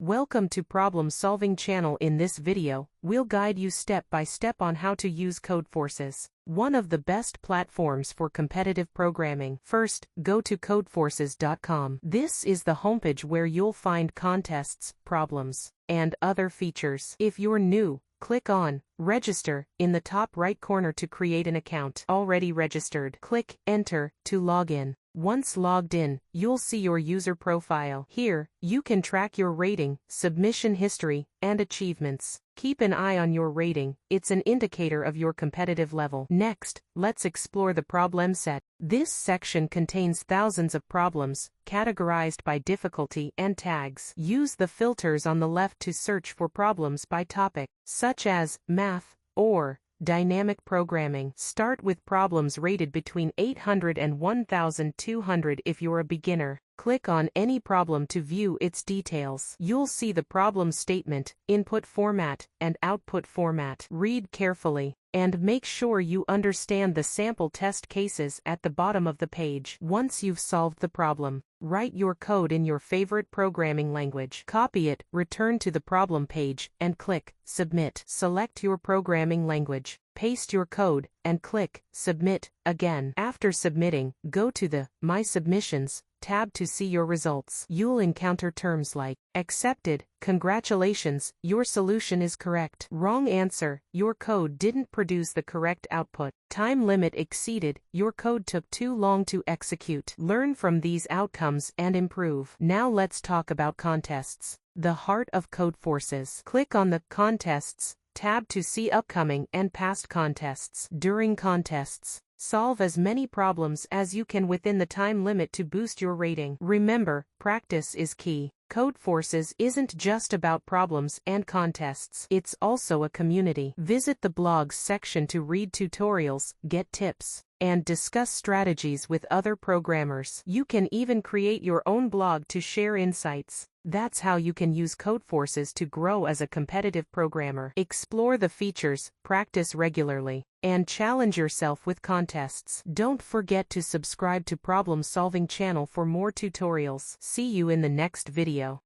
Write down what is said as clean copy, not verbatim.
Welcome to Problem Solving channel. In this video, we'll guide you step by step on how to use Codeforces, one of the best platforms for competitive programming. First, go to codeforces.com. This is the homepage where you'll find contests, problems, and other features. If you're new, click on Register in the top right corner to create an account. Already registered, click Enter to log in. Once logged in, you'll see your user profile. Here, you can track your rating, submission history, and achievements. Keep an eye on your rating, it's an indicator of your competitive level. Next, let's explore the problem set. This section contains thousands of problems, categorized by difficulty and tags. Use the filters on the left to search for problems by topic, such as math or dynamic programming. Start with problems rated between 800 and 1200 if you're a beginner. Click on any problem to view its details. You'll see the problem statement, input format, and output format. Read carefully, and make sure you understand the sample test cases at the bottom of the page. Once you've solved the problem, write your code in your favorite programming language. Copy it, return to the problem page, and click Submit. Select your programming language, paste your code, and click Submit again. After submitting, go to the My Submissions tab to see your results. You'll encounter terms like accepted, congratulations, your solution is correct. Wrong answer, your code didn't produce the correct output. Time limit exceeded, your code took too long to execute. Learn from these outcomes and improve. Now let's talk about contests, the heart of Codeforces. Click on the Contests tab to see upcoming and past contests. During contests, solve as many problems as you can within the time limit to boost your rating. Remember, practice is key. Codeforces isn't just about problems and contests. It's also a community. Visit the blogs section to read tutorials, get tips, and discuss strategies with other programmers. You can even create your own blog to share insights. That's how you can use Codeforces to grow as a competitive programmer. Explore the features, practice regularly, and challenge yourself with contests. Don't forget to subscribe to Problem Solving channel for more tutorials. See you in the next video.